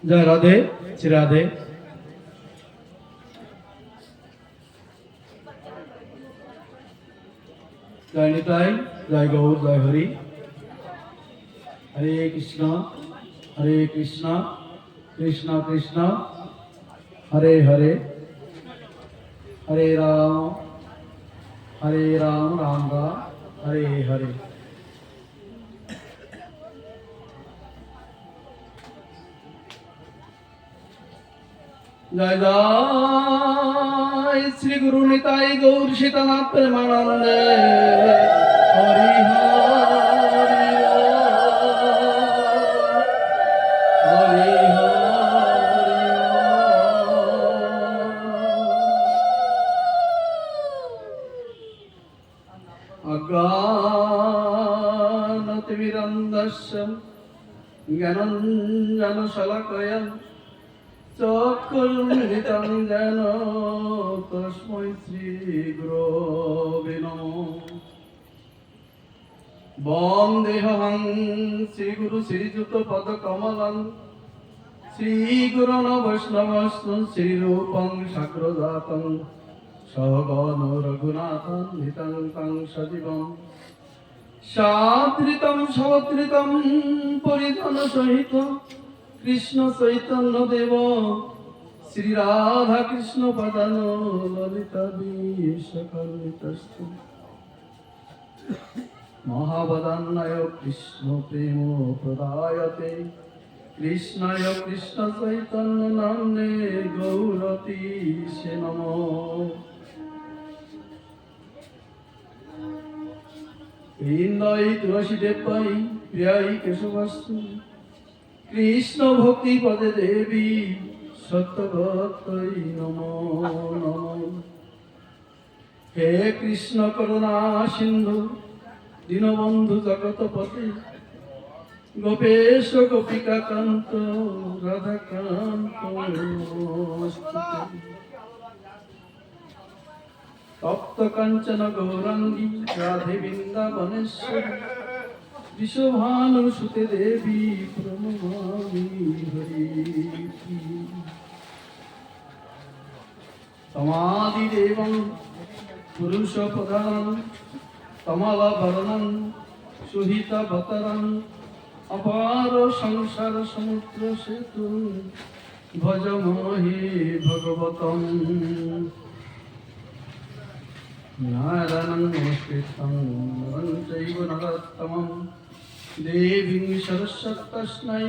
जय राधे श्री राधे। जय निताई, जय गौर, जय हरि। हरे कृष्णा कृष्णा कृष्णा हरे हरे, हरे राम राम राम हरे हरे। जय जय श्री गुरु निताई गौर सीतानाथ प्रेमानंद हरि हरि अज्ञानतिमिरन्धस्य ज्ञानञ्जनशलाकया चक्षुरुन्मिलितं येन तस्मै श्रीगुरवे नमः। वन्देऽहं श्रीगुरु श्रीयुतपदकमलं श्रीगुरुन् वैष्णवं श्रीरूपं साग्रजातं सहगण रघुनाथान्वितं तं सजीवं साद्रितं सवद्रितं परिजनसहितं कृष्ण चैतन्य देव श्री राधा कृष्ण पदन ललिता विशाखान्वितस्तु महावदन्नाय कृष्ण प्रेम प्रदायते कृष्णाय कृष्ण चैतन्य नाम्ने गौरतीशे नमो। वृन्दाय तुलसीदेव प्रियाय केशवस्तु कृष्ण भक्ति पदे देवी सत्यवत्यै नमो नमो। हे कृष्ण करुणा सिंधु दीनबंधु जगतपति गोपेश गोपिका कांत राधा कांत तप्त कांचन गौरांगी राधे वृंदावनेश्वरी विश्वभानुसुते देवी प्रणमामि हरि। तमादिदेवं पुरुषप्रधानं कमलवर्णं सुहितवतरं अपार संसार समुद्र सेतु भजमहि भगवतं नारायणं नमस्कृतं नरं चैव नरोत्तमं देवीं सरस्वतीं तस्मै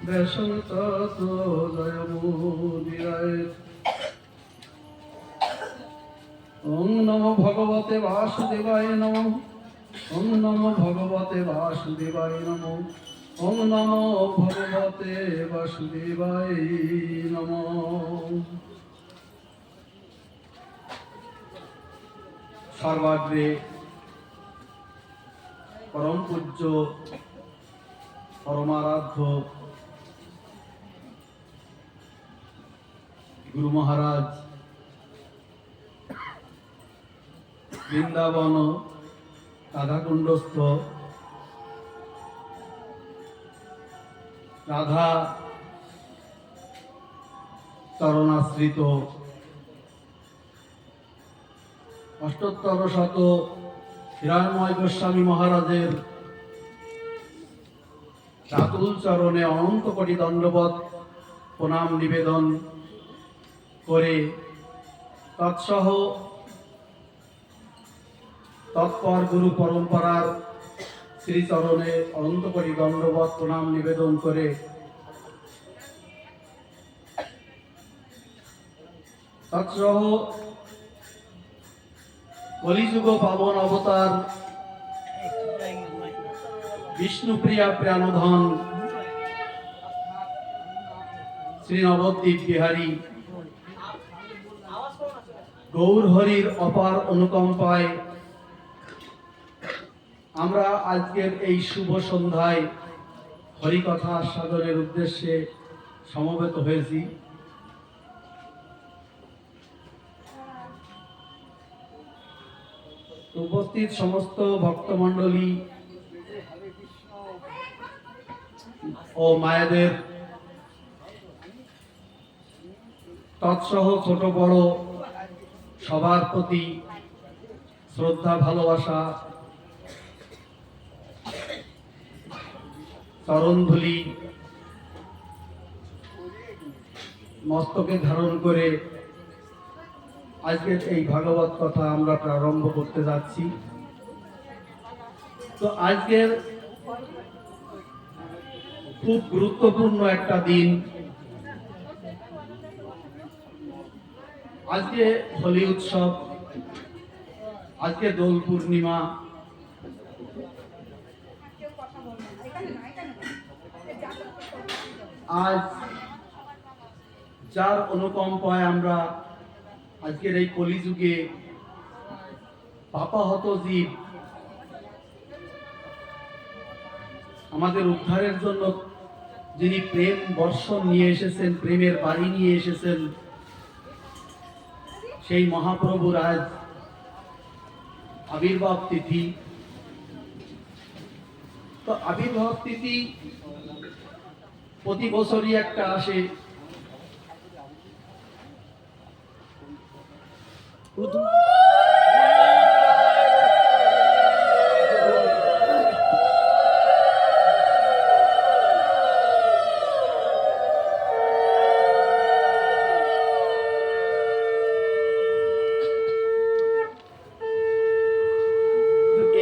वैष्णव ततो जयमुदीरये। ओम नमो भगवते वासुदेवाय नमः। ओम नमो भगवते वासुदेवाय नमः। ओम नमो भगवते वासुदेवाय नमः। सर्वाग्रे परम पूज्य परमाराध्य गुरु महाराज বৃন্দাবন রাধাকুণ্ডস্থ রাধা চরণাশ্রিত অষ্টোত্তর শত হিরণ্ময় গোস্বামী মহারাজের রাতুল চরণে অনন্ত কোটি দণ্ডবত প্রণাম নিবেদন করে তৎসহ তৎপর গুরু পরম্পরার শ্রীচরণে অনন্ত কোটি দণ্ডবত প্রণাম নিবেদন করে তৎসহ কলিযুগ পাবন অবতার বিষ্ণুপ্রিয়া প্রাণধন শ্রী নবদ্বীপ বিহারী গৌর হরির অপার অনুকম্পায় আমরা আজকের এই শুভ সন্ধ্যায় হরিকথা সাধনের উদ্দেশ্যে সমবেত হয়েছি। উপস্থিত সমস্ত ভক্তমণ্ডলী ও মায়েদের তৎসহ ছোট বড় সবার প্রতি শ্রদ্ধা ভালোবাসা চরণধুলি মস্তকে ধারণ করে আজকের এই ভাগবত কথা আমরা প্রারম্ভ করতে যাচ্ছি। তো আজকের খুব গুরুত্বপূর্ণ একটা দিন। আজকে হোলি উৎসব, আজকে দোল পূর্ণিমা। আজ যার অনুকম্পায় আমরা আজকের এই কলিযুগে পাপাহত জীব আমাদের উদ্ধারের জন্য যিনি প্রেম বর্ষণ নিয়ে এসেছেন, প্রেমের বাড়ি নিয়ে এসেছেন, সেই মহাপ্রভুর আজ আবির্ভাব তিথি। তো আবির্ভাব তিথি প্রতি বছরই একটা আসে।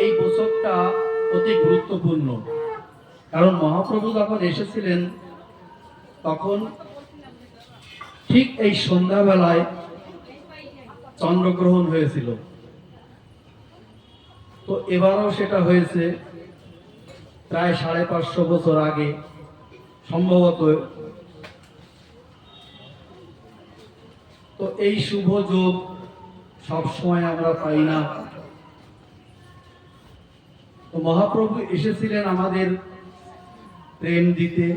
এই বছরটা অতি গুরুত্বপূর্ণ, কারণ মহাপ্রভু যখন এসেছিলেন তখন ঠিক এই সন্ধ্যাবেলায় চন্দ্রগ্রহণ হয়েছিল। তো এবারও সেটা হয়েছে প্রায় 550 বছর আগে সম্ভবত। তো এই শুভ যোগ সবসময় আমরা পাই না। তো মহাপ্রভু এসেছিলেন আমাদের প্রেম দিতে।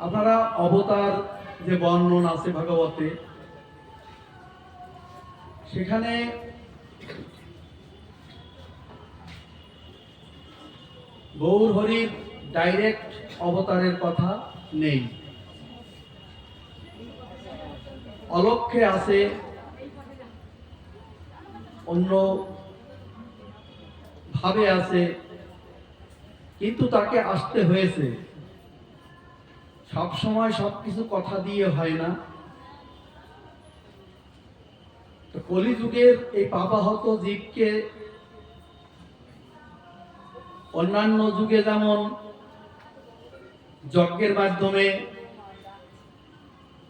আপনারা অবতার যে বর্ণন আছে ভাগবতে, সেখানে গৌর হরির ডাইরেক্ট অবতারের কথা নেই। অলক্ষ্যে আছে, অন্য ভাবে আছে, কিন্তু তাকে আসতে হয়েছে। সব সময় সবকিছু কথা দিয়ে হয় না। তো কলিযুগের এই পাপাহত জীবকে অন্যান্য যুগে যেমন যজ্ঞের মাধ্যমে,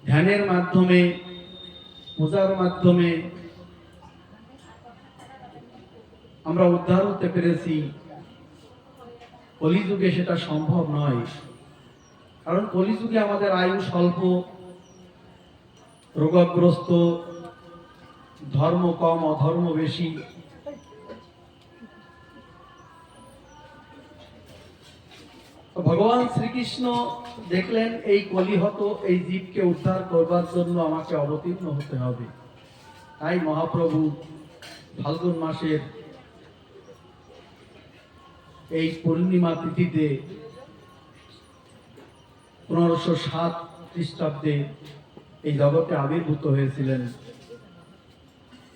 ধ্যানের মাধ্যমে, পূজার মাধ্যমে আমরা উদ্ধার হতে পেরেছি, কলিযুগে সেটা সম্ভব নয়। কারণ কলিযুগে আমাদের আয়ু স্বল্প, রোগগ্রস্ত, ধর্ম কম, অধর্ম বেশি। ভগবান শ্রীকৃষ্ণ দেখলেন এই কলিহত এই জীবকে উদ্ধার করবার জন্য আমাকে অবতীর্ণ হতে হবে। তাই মহাপ্রভু ফাল্গুন মাসের এই পূর্ণিমা তিথিতে 1507 খ্রিস্টাব্দে এই জগতে আবির্ভূত হয়েছিলেন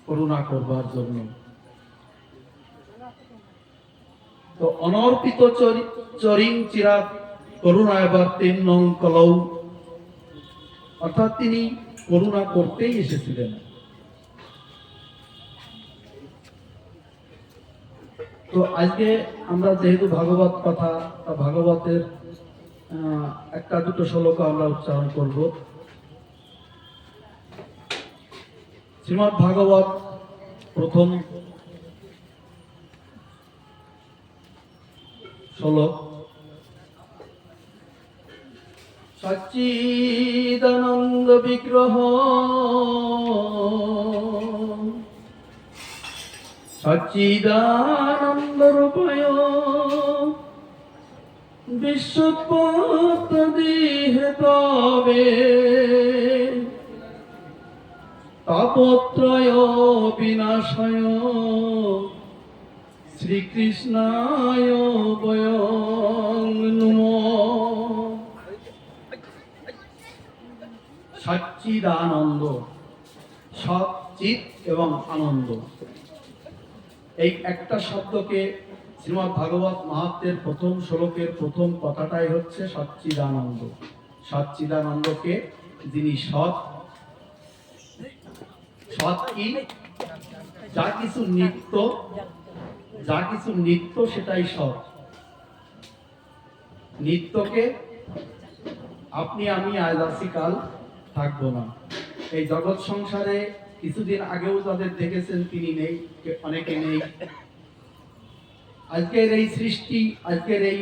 করুণা করবার জন্য। তো অনর্পিত চরিং চিরাত করুণায়বার তিন্নং কলৌ, অর্থাৎ তিনি করুণা করতেই এসেছিলেন। তো আজকে আমরা যেহেতু ভাগবত কথা, ভাগবতের একটা দুটো শ্লোক আমরা উচ্চারণ করব। শ্রীমদ্ ভাগবত প্রথম শ্লোক। সচ্চিদানন্দ বিগ্রহ সচ্চিদানন্দ রূপয় বিশ্বোৎপত্তি হেতবে তাপত্রয় বিনাশয় শ্রীকৃষ্ণায় বয়ং নমঃ। সচ্চিদানন্দ, সৎ চিত এবং আনন্দ। এই একটা শব্দকে শ্রীমদ্ ভাগবত মাহাত্ম্যের প্রথম শ্লোকের প্রথম কথাটাই হচ্ছে সচ্চিদানন্দ। সচ্চিদানন্দকে যিনি সৎ, সৎ কি? যা কিছু নিত্য, যা কিছু নিত্য সেটাই সৎ। নিত্যকে আপনি আমি আজ আছি কাল থাকবো না। এই জগৎ সংসারে কিছুদিন আগেও যাদের দেখেছেন তিনি নেই, অনেকে নেই। আজকের এই সৃষ্টি, আজকের এই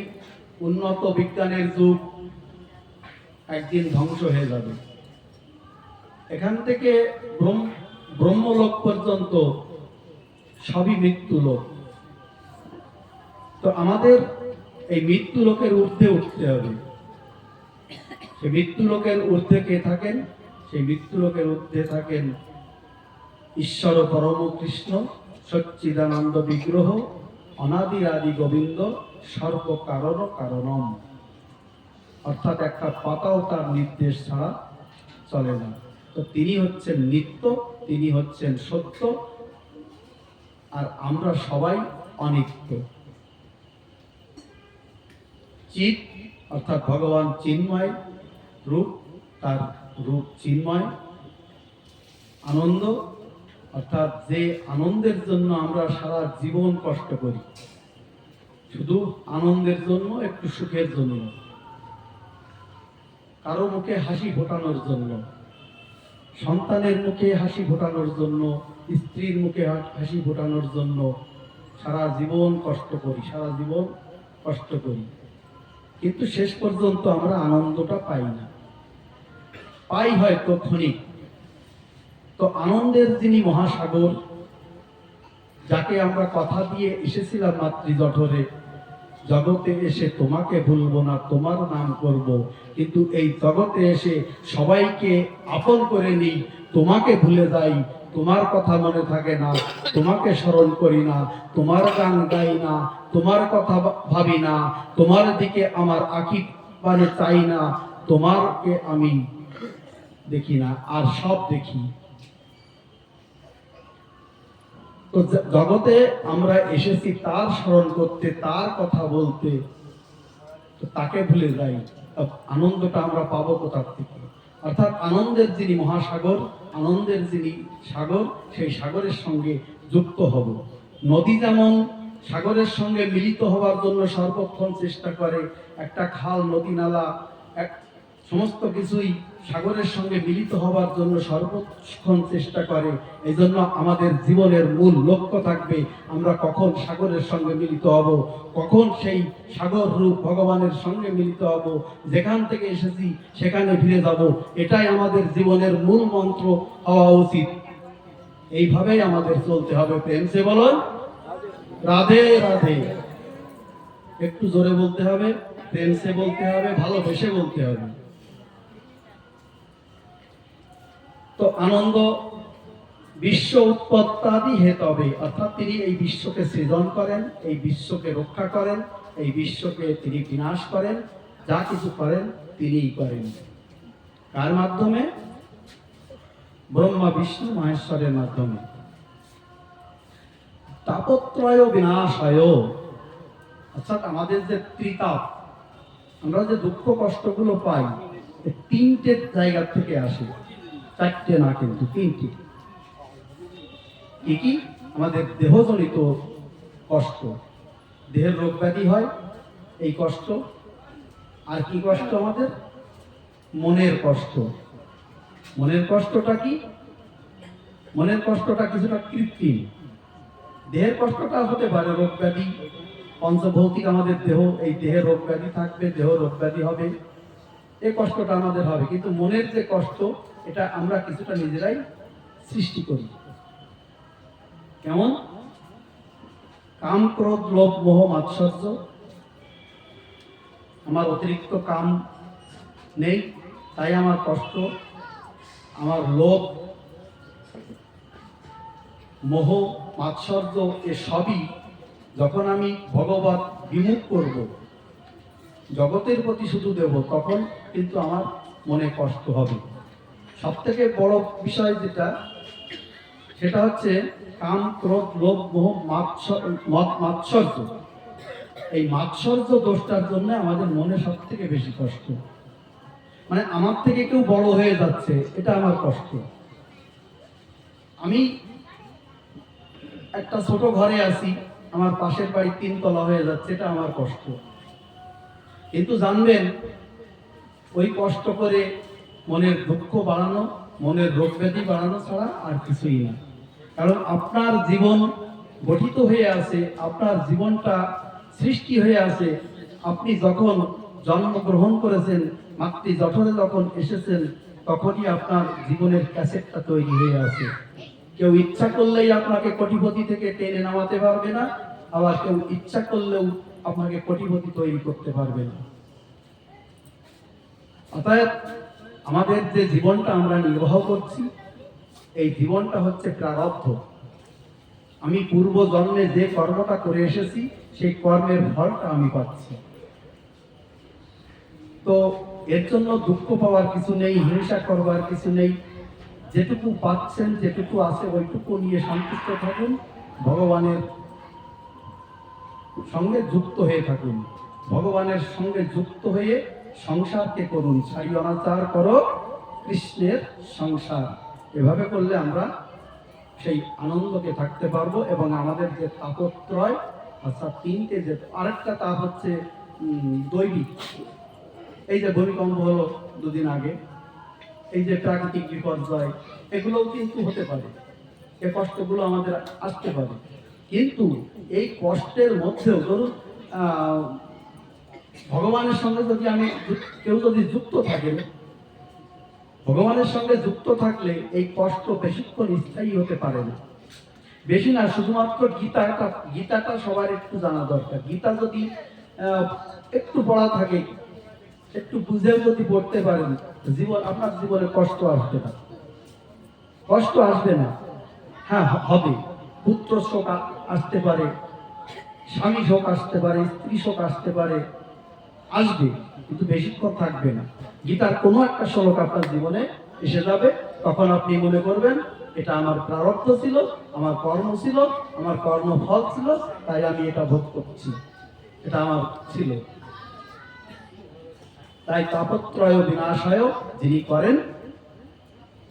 উন্নত বিজ্ঞানের যুগ একদিন ধ্বংস হয়ে যাবে। এখান থেকে ব্রহ্মলোক পর্যন্ত সবই মৃত্যু লোক। তো আমাদের এই মৃত্যু লোকের ঊর্ধ্বে উঠতে হবে। সেই মৃত্যু লোকের ঊর্ধ্বে কে থাকেন? সেই মৃত্যু লোকের ঊর্ধ্বে থাকেন ঈশ্বর পরম কৃষ্ণ, সচ্চিদানন্দ বিগ্রহ, অনাদি আদি গোবিন্দ, সর্ব কারণ কারণম। অর্থাৎ একটা পাতাও তার নির্দেশ ছাড়া চলে না। তো তিনি হচ্ছেন নিত্য, তিনি হচ্ছেন সত্য, আর আমরা সবাই অনিত্য। চিৎ অর্থাৎ ভগবান চিন্ময় রূপ, তার রূপ চিন্ময়। আনন্দ অর্থাৎ যে আনন্দের জন্য আমরা সারা জীবন কষ্ট করি, শুধু আনন্দের জন্য, একটু সুখের জন্য, কারো মুখে হাসি ফোটানোর জন্য, সন্তানের মুখে হাসি ফোটানোর জন্য, স্ত্রীর মুখে হাসি ফোটানোর জন্য সারা জীবন কষ্ট করি, সারা জীবন কষ্ট করি, কিন্তু শেষ পর্যন্ত আমরা আনন্দটা পাই না। পাই হয়তো ক্ষণিক। তো আনন্দের যিনি মহাসাগর, যাকে আমরা কথা দিয়ে এসেছিলাম মাতৃজঠরে, জগতে এসে তোমাকে ভুলবো না, তোমার নাম করব, কিন্তু এই জগতে এসে সবাইকে আপন করে নিই, তোমাকে ভুলে যাই, তোমার কথা মনে থাকে না, তোমাকে স্মরণ করি না, তোমার গান গাই না, তোমার কথা ভাবি না, তোমার দিকে আমার আঁখি পানে চাই না, তোমারকে আমি দেখি না, আর সব দেখি। তো জগতে আমরা এসেছি তার স্মরণ করতে, তার কথা বলতে, তো তাকে ভুলে যাই, আনন্দটা আমরা পাবো কোথা থেকে? অর্থাৎ আনন্দের যিনি মহাসাগর, আনন্দের যিনি সাগর, সেই সাগরের সঙ্গে যুক্ত হব। নদী যেমন সাগরের সঙ্গে মিলিত হওয়ার জন্য সর্বক্ষণ চেষ্টা করে, একটা খাল, নদী, নালা, সমস্ত কিছুই সাগরের সঙ্গে মিলিত হওয়ার জন্য সর্বক্ষণ চেষ্টা করে। এই জন্য আমাদের জীবনের মূল লক্ষ্য থাকবে আমরা কখন সাগরের সঙ্গে মিলিত হব, কখন সেই সাগর রূপ ভগবানের সঙ্গে মিলিত হব, যেখান থেকে এসেছি সেখানে ফিরে যাব। এটাই আমাদের জীবনের মূল মন্ত্র হওয়া উচিত। এইভাবেই আমাদের চলতে হবে। প্রেম সে বলুন রাধে রাধে। একটু জোরে বলতে হবে, প্রেম সে বলতে হবে, ভালোবেসে বলতে হবে। তো আনন্দ বিশ্ব উৎপত্তাদি হেতবে, অর্থাৎ তিনি এই বিশ্বকে সৃজন করেন, এই বিশ্বকে রক্ষা করেন, এই বিশ্বকে তিনি বিনাশ করেন, যা কিছু করেন তিনিই করেন। কার মাধ্যমে? ব্রহ্মা বিষ্ণু মহেশ্বরের মাধ্যমে। তাপত্রয় বিনাশায়, অর্থাৎ আমাদের যে ত্রিতাপ, আমরা যে দুঃখ কষ্টগুলো পাই, তিনটে জায়গা থেকে আসে, চারটে না কিন্তু তিনটে। কি কি? আমাদের দেহজনিত কষ্ট, দেহের রোগ ব্যাধি হয়, এই কষ্ট। আর কি কষ্ট? আমাদের মনের কষ্ট। মনের কষ্টটা কি? মনের কষ্টটা কিছুটা কৃত্রিম। দেহের কষ্টটা হতে পারে রোগ ব্যাধি, পঞ্চভৌতিক আমাদের দেহ, এই দেহে রোগ ব্যাধি থাকবে, দেহ রোগ ব্যাধি হবে, এই কষ্টটা আমাদের হবে। কিন্তু মনের যে কষ্ট, এটা আমরা কিছুটা নিজেরাই সৃষ্টি করি। কেমন? কাম, ক্রোধ, লোভ, মোহ, মাৎসর্য। আমার অতিরিক্ত কাম নেই, তাই আমার কষ্ট। আমার লোভ, মোহ, মাৎসর্য, এ সবই যখন আমি ভগবত বিমুখ করব, জগতের প্রতি শুধু দেব, তখন কিন্তু আমার মনে কষ্ট হবে। সব থেকে বড় বিষয় যেটা, সেটা হচ্ছে কাম, ক্রোধ, লোভ, মোহ, মাৎসর্য। এই মাৎসর্য দোষটার জন্য আমাদের মনে সব থেকে বেশি কষ্ট। মানে আমার থেকে কেউ বড় হয়ে যাচ্ছে, এটা আমার কষ্ট। আমি একটা ছোট ঘরে আছি, আমার পাশের বাড়ি 3 তলা হয়ে যাচ্ছে, এটা আমার কষ্ট। কিন্তু জানবেন, ওই কষ্ট করে মনের দুঃখ বাড়ানো, মনের রোগ ব্যাধি বাড়ানো ছাড়া আর কিছুই না। কারণ আপনার জীবন গঠিত হয়ে আছে, আপনার জীবনটা সৃষ্টি হয়ে আছে। আপনি যখন জন্মগ্রহণ করেছেন, মাতৃ জঠরে যখন এসেছেন, তখনই আপনার জীবনের ক্যাসেটটা তৈরি হয়ে আছে। কেউ ইচ্ছা করলেই আপনাকে কোটিপতি থেকে টেনে নামাতে পারবে না, আবার কেউ ইচ্ছা করলেও আপনাকে কোটিপতি তৈরি করতে পারবে না। অতএব আমাদের যে জীবনটা আমরা নির্বাহ করছি, এই জীবনটা হচ্ছে প্রারব্ধ। আমি পূর্ব জন্মে যে কর্মটা করে এসেছি, সেই কর্মের ফলটা আমি পাচ্ছি। তো এর জন্য দুঃখ পাওয়ার কিছু নেই, হিংসা করবার কিছু নেই। যেটুকু পাচ্ছেন, যেটুকু আছে, ওইটুকু নিয়ে সন্তুষ্ট থাকুন, ভগবানের সঙ্গে যুক্ত হয়ে থাকুন। ভগবানের সঙ্গে যুক্ত হয়ে সংসারকে করুন। সারি অনাচার করো, কৃষ্ণের সংসার। এভাবে করলে আমরা সেই আনন্দকে থাকতে পারবো। এবং আমাদের যে তাপত্রয়, অর্থাৎ 3টে, যে আরেকটা তাপ হচ্ছে দৈবিক। এই যে ভূমিকম্প হলো 2 দিন আগে, এই যে প্রাকৃতিক বিপর্যয়, এগুলোও কিন্তু হতে পারে, এই কষ্টগুলো আমাদের আসতে পারে। কিন্তু এই কষ্টের মধ্যেও ধরুন ভগবানের সঙ্গে যদি কেউ যদি যুক্ত থাকে, ভগবানের সঙ্গে যুক্ত থাকলে এই কষ্ট বেশিক্ষণ স্থায়ী হতে পারে না। বেশি না, শুধুমাত্র গীতাটা সবার একটু জানা দরকার। গীতা যদি একটু পড়া থাকে, একটু বুঝেও যদি পড়তে পারেন, আপনার জীবনে কষ্ট আসবে না। কষ্ট আসবে না, হ্যাঁ হবে। পুত্র শোক আসতে পারে, স্বামী শোক আসতে পারে, স্ত্রী শোক আসতে পারে, আসবে, কিন্তু বেশিক্ষণ থাকবে না। গীতার কোনো একটা শ্লোক আপনার জীবনে এসে যাবে, তখন আপনি মনে করবেন এটা আমার প্রারব্ধ ছিল, আমার কর্ম ছিল, আমার কর্মফল ছিল, তাই আমি এটা ভোগ করছি, এটা আমার ছিল। তাই তাপত্রয় বিনাশায় যিনি করেন,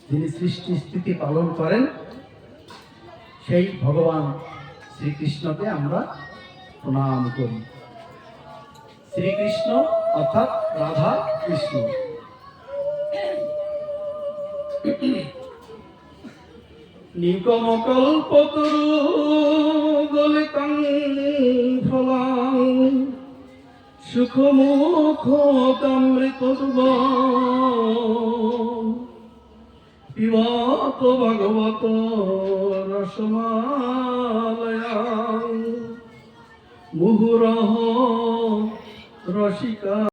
যিনি সৃষ্টি স্থিতি পালন করেন, সেই ভগবান শ্রীকৃষ্ণকে আমরা প্রণাম করি। শ্রীকৃষ্ণ অর্থাৎ রাধা কৃষ্ণ। নিগম কল্পতরু গলিতং ফলাং সুখমুখমৃতর্ব পিবত ভগবত রসমালয়াং মুহুরহ রসিকা।